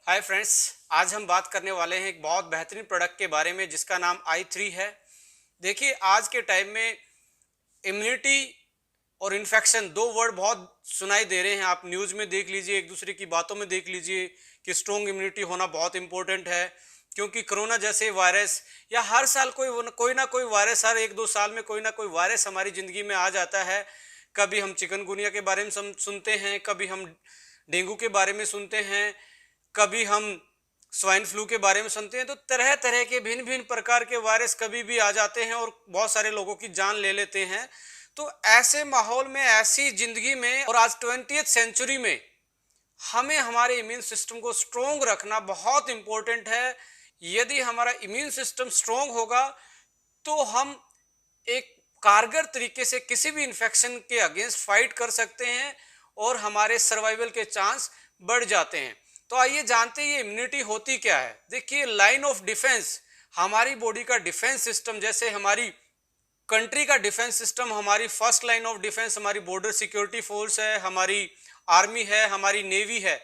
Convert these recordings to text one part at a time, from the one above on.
Hi friends. आज हम बात करने वाले हैं एक बहुत बेहतरीन प्रोडक्ट के बारे में जिसका नाम i3 है। देखिए, आज के टाइम में इम्यूनिटी और इन्फेक्शन दो वर्ड बहुत सुनाई दे रहे हैं। आप न्यूज़ में देख लीजिए, एक दूसरे की बातों में देख लीजिए कि स्ट्रॉन्ग इम्यूनिटी होना बहुत इंपॉर्टेंट है, क्योंकि कोरोना जैसे वायरस या हर साल कोई ना कोई वायरस, हर एक दो साल में कोई ना कोई वायरस हमारी ज़िंदगी में आ जाता है। कभी हम चिकनगुनिया के बारे में सुनते हैं, कभी हम डेंगू के बारे में सुनते हैं, कभी हम स्वाइन फ्लू के बारे में सुनते हैं। तो तरह तरह के भिन्न भिन्न प्रकार के वायरस कभी भी आ जाते हैं और बहुत सारे लोगों की जान ले लेते हैं। तो ऐसे माहौल में, ऐसी जिंदगी में और आज 20th सेंचुरी में हमें हमारे इम्यून सिस्टम को स्ट्रोंग रखना बहुत इंपॉर्टेंट है। यदि हमारा इम्यून सिस्टम स्ट्रोंग होगा तो हम एक कारगर तरीके से किसी भी इन्फेक्शन के अगेंस्ट फाइट कर सकते हैं और हमारे सर्वाइवल के चांस बढ़ जाते हैं। तो आइए जानते हैं ये इम्यूनिटी होती क्या है। देखिए, लाइन ऑफ डिफेंस, हमारी बॉडी का डिफेंस सिस्टम, जैसे हमारी कंट्री का डिफेंस सिस्टम, हमारी फर्स्ट लाइन ऑफ डिफेंस हमारी बॉर्डर सिक्योरिटी फोर्स है, हमारी आर्मी है, हमारी नेवी है।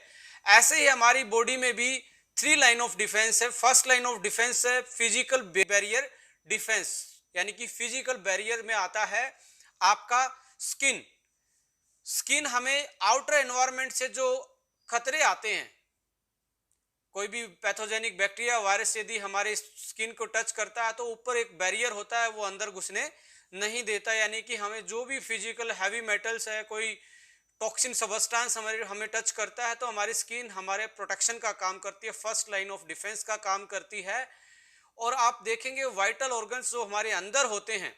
ऐसे ही हमारी बॉडी में भी थ्री लाइन ऑफ डिफेंस है। फर्स्ट लाइन ऑफ डिफेंस है फिजिकल बैरियर डिफेंस, यानी कि फिजिकल बैरियर में आता है आपका स्किन। स्किन हमें आउटर एनवायरनमेंट से जो खतरे आते हैं, कोई भी पैथोजेनिक बैक्टीरिया वायरस यदि हमारे स्किन को टच करता है तो ऊपर एक बैरियर होता है, वो अंदर घुसने नहीं देता। यानी कि हमें जो भी फिजिकल हैवी मेटल्स है, कोई टॉक्सिन सबस्टेंस हमें टच करता है तो हमारी स्किन हमारे प्रोटेक्शन का काम करती है, फर्स्ट लाइन ऑफ डिफेंस का काम करती है। और आप देखेंगे वाइटल ऑर्गन्स जो हमारे अंदर होते हैं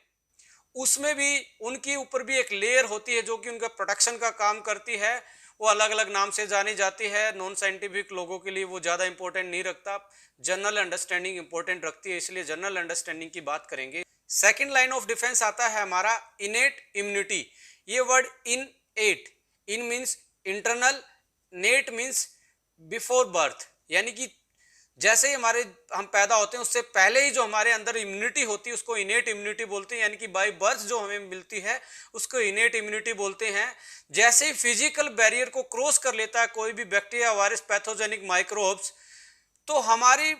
उसमें भी उनके ऊपर भी एक लेयर होती है जो कि उनका प्रोटेक्शन का काम करती है। वो अलग अलग नाम से जानी जाती है। नॉन साइंटिफिक लोगों के लिए वो ज़्यादा इंपॉर्टेंट नहीं रखता, जनरल अंडरस्टैंडिंग इंपॉर्टेंट रखती है, इसलिए जनरल अंडरस्टैंडिंग की बात करेंगे। सेकेंड लाइन ऑफ डिफेंस आता है हमारा इनेट इम्यूनिटी। ये word in ate, in means internal, nate means before birth, यानी कि जैसे ही हम पैदा होते हैं उससे पहले ही जो हमारे अंदर इम्यूनिटी होती है उसको इनेट इम्यूनिटी बोलते हैं, यानी कि बाय बर्थ जो हमें मिलती है उसको इनेट इम्यूनिटी बोलते हैं। जैसे ही फिजिकल बैरियर को क्रॉस कर लेता है कोई भी बैक्टीरिया, वायरस, पैथोजेनिक माइक्रोब्स, तो हमारी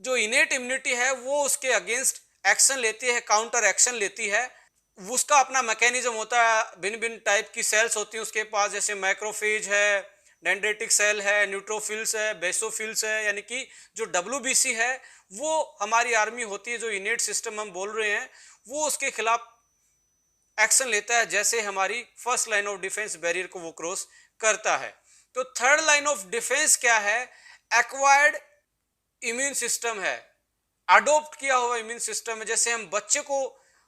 जो इनेट इम्यूनिटी है वो उसके अगेंस्ट एक्शन लेती है, काउंटर एक्शन लेती है। उसका अपना मैकेनिज्म होता है, भिन्न भिन्न टाइप की सेल्स होती हैं उसके पास, जैसे मैक्रोफेज है, डेंड्रेटिक सेल है, न्यूट्रोफिल्स है, बेसोफिल्स है, यानी कि जो WBC है वो हमारी आर्मी होती है। जो इनेट सिस्टम हम बोल रहे हैं वो उसके खिलाफ एक्शन लेता है जैसे हमारी first line of defence barrier को वो क्रॉस करता है। तो थर्ड लाइन ऑफ डिफेंस क्या है? एक्वायर्ड इम्यून सिस्टम है, अडोप्ट किया हुआ इम्यून सिस्टम है। जैसे हम बच्चे को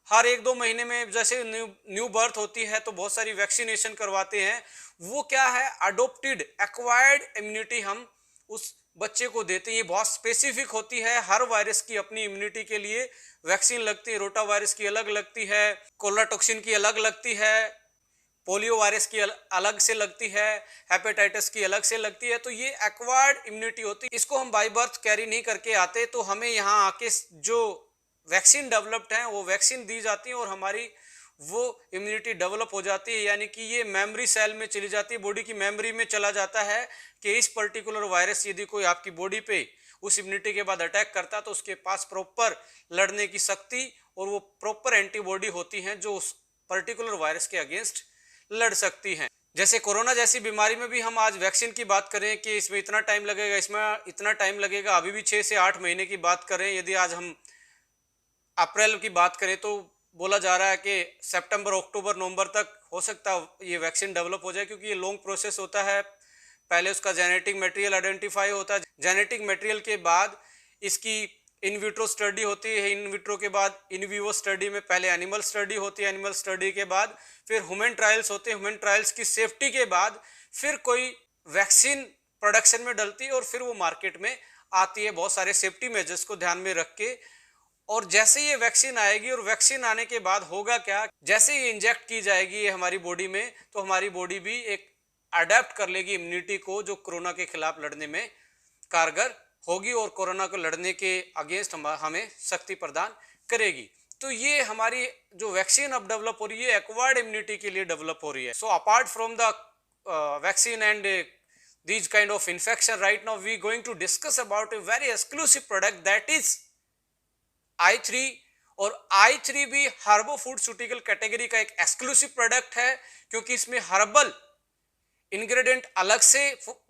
हर एक दो महीने में जैसे न्यू बर्थ होती है तो बहुत सारी वैक्सीनेशन करवाते हैं, वो क्या है? अडोप्टेड एक्वायर्ड इम्यूनिटी हम उस बच्चे को देते हैं। ये बहुत स्पेसिफिक होती है, हर वायरस की अपनी इम्यूनिटी के लिए वैक्सीन लगती है। रोटा वायरस की अलग लगती है, कोलरा टॉक्सिन की अलग लगती है, पोलियो वायरस की अलग से लगती है, हेपेटाइटिस की अलग से लगती है। तो ये एक्वायर्ड इम्यूनिटी होती है, इसको हम बाय बर्थ कैरी नहीं करके आते, तो हमें यहाँ आके जो वैक्सीन डेवलप्ड हैं वो वैक्सीन दी जाती है और हमारी वो इम्यूनिटी डेवलप हो जाती है। यानी कि ये मेमोरी सेल में चली जाती है, बॉडी की मेमोरी में चला जाता है कि इस पर्टिकुलर वायरस यदि कोई आपकी बॉडी पे उस इम्यूनिटी के बाद अटैक करता है तो उसके पास प्रॉपर लड़ने की शक्ति और वो प्रॉपर एंटीबॉडी होती हैं जो उस पर्टिकुलर वायरस के अगेंस्ट लड़ सकती हैं। जैसे कोरोना जैसी बीमारी में भी हम आज वैक्सीन की बात करें कि इसमें इतना टाइम लगेगा, इसमें इतना टाइम लगेगा, अभी भी 6 से 8 महीने की बात करें। यदि आज हम अप्रैल की बात करें तो बोला जा रहा है कि सितंबर, अक्टूबर, नवंबर तक हो सकता है ये वैक्सीन डेवलप हो जाए, क्योंकि ये लॉन्ग प्रोसेस होता है। पहले उसका जेनेटिक मटेरियल आइडेंटिफाई होता है, जेनेटिक मटेरियल के बाद इसकी इन विट्रो स्टडी होती है, इन विट्रो के बाद इन विवो स्टडी में पहले एनिमल स्टडी होती है, एनिमल स्टडी के बाद फिर ह्यूमन ट्रायल्स होते हैं, ह्यूमन ट्रायल्स की सेफ्टी के बाद फिर कोई वैक्सीन प्रोडक्शन में डलती है और फिर वो मार्केट में आती है, बहुत सारे सेफ्टी मेजर्स को ध्यान में रख के। और जैसे ये वैक्सीन आएगी और वैक्सीन आने के बाद होगा क्या, जैसे ये इंजेक्ट की जाएगी ये हमारी बॉडी में, तो हमारी बॉडी भी एक अडेप्ट कर लेगी इम्यूनिटी को जो कोरोना के खिलाफ लड़ने में कारगर होगी और कोरोना को लड़ने के अगेंस्ट हमें शक्ति प्रदान करेगी। तो ये हमारी जो वैक्सीन अब डेवलप हो रही है एक्वायर्ड इम्यूनिटी के लिए डेवलप हो रही है। So apart from the vaccine and these kind of infection. Right now we going to discuss about a very exclusive product, that is I3। और I3 भी हर्बो फूडस्यूटिकल कैटेगरी का एक एक्सक्लूसिव प्रोडक्ट है, क्योंकि इसमें हर्बल इंग्रेडिएंट अलग से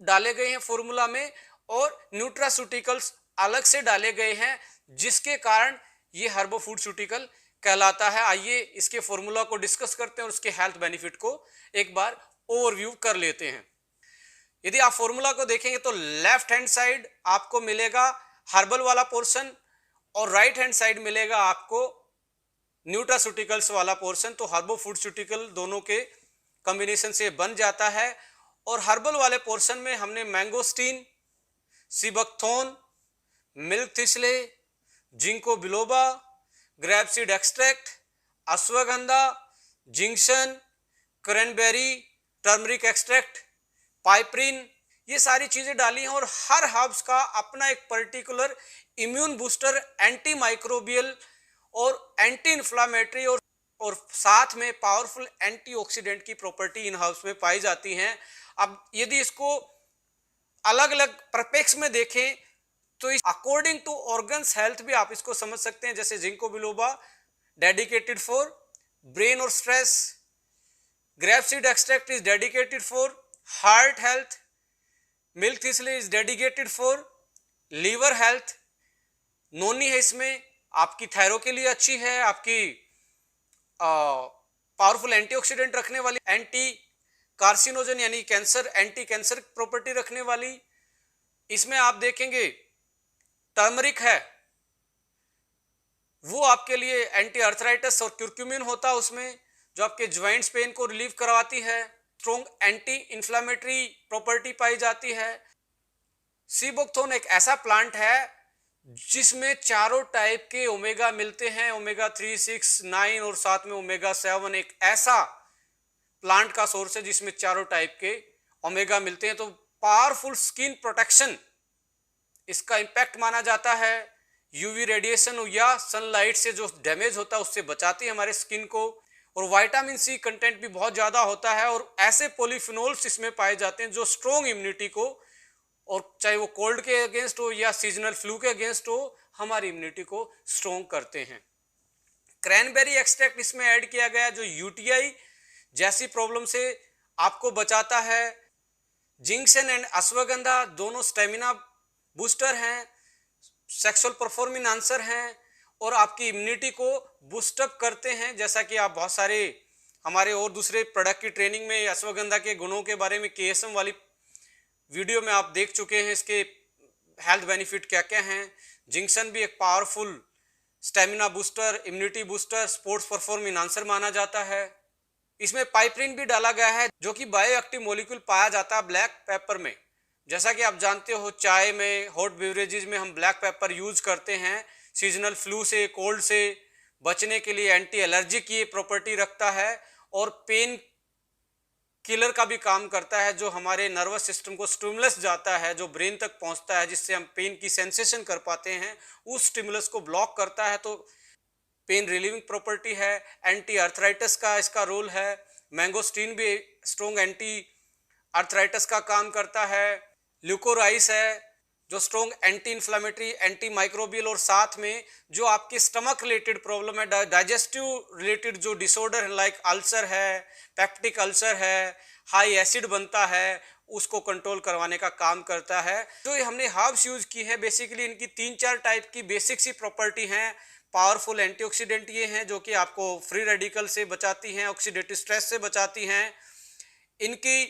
डाले गए हैं फॉर्मूला में और न्यूट्रास्यूटिकल्स अलग से डाले गए हैं, जिसके कारण ये हर्बो फूडस्यूटिकल कहलाता है। आइए इसके फॉर्मूला को डिस्कस करते हैं और उसके हेल्थ बेनिफिट को एक बार ओवरव्यू कर लेते हैं। यदि आप फॉर्मूला को देखेंगे तो लेफ्ट हैंड साइड आपको मिलेगा हर्बल वाला पोर्शन और राइट हैंड साइड मिलेगा आपको न्यूट्रास्यूटिकल्स वाला पोर्शन। तो हर्बो फूडस्यूटिकल दोनों के कॉम्बिनेशन से बन जाता है। और हर्बल वाले पोर्शन में हमने mangosteen, sea buckthorn, milk thistle, ginkgo biloba, grape seed extract, ashwagandha, जिंक्शन, क्रैनबेरी, टर्मरिक एक्सट्रैक्ट, पाइपरिन, ये सारी चीजें डाली हैं। और हर हर्ब्स का अपना एक particular immune booster, anti microbial और एंटी इन्फ्लामेटरी और साथ में पावरफुल एंटीऑक्सीडेंट की प्रॉपर्टी इन हर्ब्स में पाई जाती हैं। अब यदि इसको अलग अलग परपेक्स में देखें तो अकॉर्डिंग टू ऑर्गन्स हेल्थ भी आप इसको समझ सकते हैं। जैसे ginkgo biloba dedicated for brain और stress, grape seed extract is dedicated for heart health, milk thistle is dedicated for liver health, noni है इसमें आपकी थायरो के लिए अच्छी है, आपकी पावरफुल एंटीऑक्सीडेंट रखने वाली, एंटी कार्सिनोजन यानी कैंसर, एंटी कैंसर प्रॉपर्टी रखने वाली। इसमें आप देखेंगे टर्मरिक है, वो आपके लिए एंटी अर्थराइटिस और क्यूरक्यूमिन होता है उसमें, जो आपके ज्वाइंट्स पेन को रिलीव करवाती है। स्ट्रॉन्ग एंटी इन्फ्लामेटरी प्रॉपर्टी पाई जाती है। सीबकथोर्न एक ऐसा प्लांट है जिसमें चारों टाइप के ओमेगा मिलते हैं, ओमेगा 3, 6, 9 और साथ में ओमेगा 7। एक ऐसा प्लांट का सोर्स है जिसमें चारों टाइप के ओमेगा मिलते हैं। तो पावरफुल स्किन प्रोटेक्शन इसका इंपैक्ट माना जाता है। यूवी रेडिएशन या सनलाइट से जो डैमेज होता है उससे बचाती है हमारे स्किन को। और विटामिन सी कंटेंट भी बहुत ज़्यादा होता है और ऐसे पॉलीफिनोल्स इसमें पाए जाते हैं जो स्ट्रॉन्ग इम्यूनिटी को, और चाहे वो कोल्ड के अगेंस्ट हो या सीजनल फ्लू के अगेंस्ट हो, हमारी इम्यूनिटी को स्ट्रॉन्ग करते हैं। क्रैनबेरी एक्सट्रैक्ट इसमें ऐड किया गया जो यूटीआई जैसी प्रॉब्लम से आपको बचाता है। जिंक्शन एंड अश्वगंधा दोनों स्टेमिना बूस्टर हैं, सेक्सुअल परफॉर्म एनहांसर हैं और आपकी इम्यूनिटी को बूस्टअप करते हैं। जैसा कि आप बहुत सारे हमारे और दूसरे प्रोडक्ट की ट्रेनिंग में अश्वगंधा के गुणों के बारे में केएसएम वाली वीडियो में आप देख चुके हैं, इसके हेल्थ बेनिफिट क्या क्या हैं। जिंक्शन भी एक powerful stamina booster, immunity booster, sports perform enhancer माना जाता है। इसमें पाइपरिन भी डाला गया है जो कि बायोएक्टिव मॉलिक्यूल पाया जाता है ब्लैक पेपर में। जैसा कि आप जानते हो चाय में, हॉट बेवरेजेस में हम ब्लैक पेपर यूज करते हैं सीजनल फ्लू से, कोल्ड से बचने के लिए। एंटी एलर्जिक ये प्रॉपर्टी रखता है और पेन किलर का भी काम करता है, जो हमारे नर्वस सिस्टम को स्टिमुलस जाता है, जो ब्रेन तक पहुंचता है, जिससे हम पेन की सेंसेशन कर पाते हैं, उस स्टिमुलस को ब्लॉक करता है। तो पेन रिलीविंग प्रॉपर्टी है। एंटी अर्थराइटिस का इसका रोल है। मैंगोस्टीन भी स्ट्रॉन्ग एंटी अर्थराइटिस का काम करता है। ल्यूकोराइस है जो strong anti inflammatory, anti microbial, और साथ में जो आपके स्टमक रिलेटेड प्रॉब्लम है, डाइजेस्टिव रिलेटेड जो डिसऑर्डर है लाइक अल्सर है, पेप्टिक अल्सर है, हाई एसिड बनता है, उसको कंट्रोल करवाने का काम करता है। जो हमने हर्ब्स यूज की है बेसिकली इनकी 3-4 टाइप की बेसिक सी प्रॉपर्टी हैं। पावरफुल एंटीऑक्सीडेंट ये हैं जो कि आपको फ्री रेडिकल से बचाती हैं, ऑक्सीडेटिव स्ट्रेस से बचाती हैं। इनकी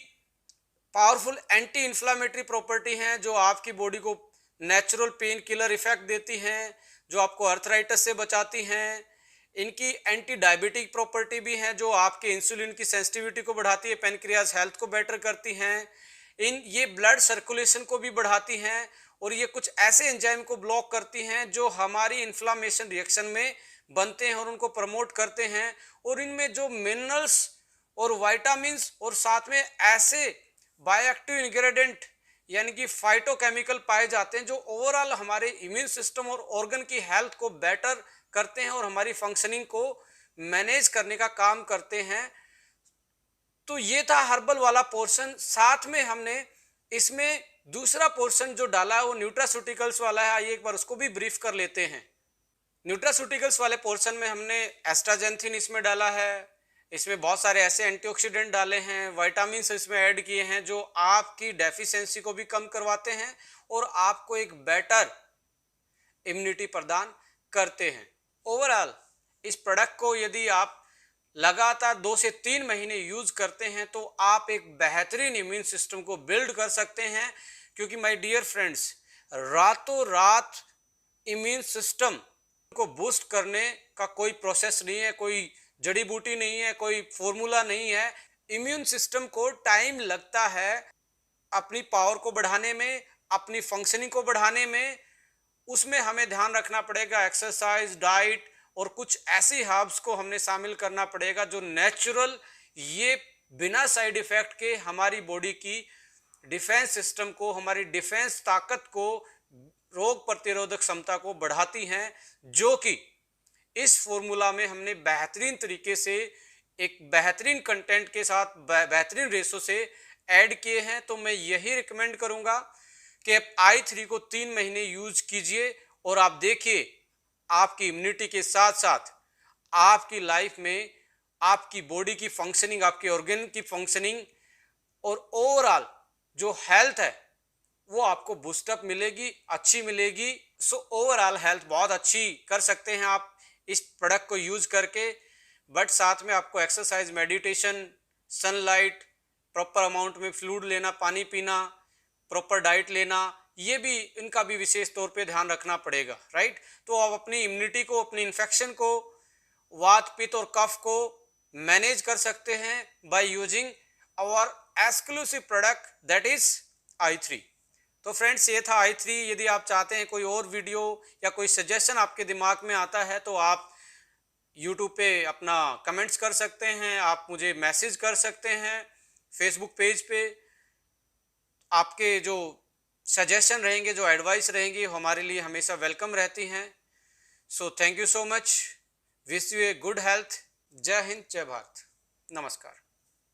पावरफुल एंटी इन्फ्लामेटरी प्रॉपर्टी हैं जो आपकी बॉडी को नेचुरल पेन किलर इफेक्ट देती हैं, जो आपको अर्थराइटिस से बचाती हैं। इनकी एंटी डायबिटिक प्रॉपर्टी भी हैं जो आपके इंसुलिन की सेंसिटिविटी को बढ़ाती है, पेनक्रियाज हेल्थ को बेटर करती हैं। ये ब्लड सर्कुलेशन को भी बढ़ाती हैं और ये कुछ ऐसे एंजाइम को ब्लॉक करती हैं जो हमारी इन्फ्लामेशन रिएक्शन में बनते हैं और उनको प्रमोट करते हैं। और इनमें जो मिनरल्स और विटामिन्स और साथ में ऐसे बायोएक्टिव इंग्रेडिएंट यानी कि फाइटोकेमिकल पाए जाते हैं जो ओवरऑल हमारे इम्यून सिस्टम और ऑर्गन की हेल्थ को बेटर करते हैं और हमारी फंक्शनिंग को मैनेज करने का काम करते हैं। तो ये था हर्बल वाला पोर्शन। साथ में हमने इसमें दूसरा पोर्शन जो डाला है वो न्यूट्रास्यूटिकल्स वाला है। आइए एक बार उसको भी ब्रीफ कर लेते हैं। न्यूट्रास्यूटिकल्स वाले पोर्शन में हमने एस्ट्राजेंथिन इसमें डाला है, इसमें बहुत सारे ऐसे एंटीऑक्सीडेंट डाले हैं, विटामिन इसमें ऐड किए हैं जो आपकी डेफिशिएंसी को भी कम करवाते हैं और आपको एक बेटर इम्यूनिटी प्रदान करते हैं। ओवरऑल इस प्रोडक्ट को यदि आप लगातार 2 से 3 महीने यूज करते हैं तो आप एक बेहतरीन इम्यून सिस्टम को बिल्ड कर सकते हैं, क्योंकि माय डियर फ्रेंड्स, रातों रात इम्यून सिस्टम को बूस्ट करने का कोई प्रोसेस नहीं है, कोई जड़ी बूटी नहीं है, कोई फॉर्मूला नहीं है। इम्यून सिस्टम को टाइम लगता है अपनी पावर को बढ़ाने में, अपनी फंक्शनिंग को बढ़ाने में। उसमें हमें ध्यान रखना पड़ेगा एक्सरसाइज, डाइट और कुछ ऐसी हर्ब्स को हमने शामिल करना पड़ेगा जो नेचुरल, ये बिना साइड इफेक्ट के हमारी बॉडी की डिफेंस सिस्टम को, हमारी डिफेंस ताकत को, रोग प्रतिरोधक क्षमता को बढ़ाती हैं, जो कि इस फॉर्मूला में हमने बेहतरीन तरीके से एक बेहतरीन कंटेंट के साथ बेहतरीन रेशो से ऐड किए हैं। तो मैं यही रिकमेंड करूंगा कि आप i3 को 3 महीने यूज कीजिए और आप देखिए आपकी इम्यूनिटी के साथ साथ आपकी लाइफ में आपकी बॉडी की फंक्शनिंग, आपके ऑर्गन की फंक्शनिंग और ओवरऑल जो हेल्थ है वो आपको बूस्टअप मिलेगी, अच्छी मिलेगी। सो ओवरऑल हेल्थ बहुत अच्छी कर सकते हैं आप इस प्रोडक्ट को यूज करके। बट साथ में आपको exercise, meditation, sunlight, proper amount में फ्लूइड लेना, पानी पीना, प्रॉपर डाइट लेना, ये भी, इनका भी विशेष तौर पे ध्यान रखना पड़ेगा, राइट। तो आप अपनी इम्यूनिटी को, अपनी इन्फेक्शन को, वात, पित्त और कफ को मैनेज कर सकते हैं by using our exclusive product that is i3। तो फ्रेंड्स, ये था i3। यदि आप चाहते हैं कोई और वीडियो या कोई सजेशन आपके दिमाग में आता है तो आप यूट्यूब पे अपना कमेंट्स कर सकते हैं, आप मुझे मैसेज कर सकते हैं फेसबुक पेज पे। आपके जो सजेशन रहेंगे, जो एडवाइस रहेंगी, हमारे लिए हमेशा वेलकम रहती हैं। So thank you so much, wish U a good health. जय हिंद, जय भारत, नमस्कार।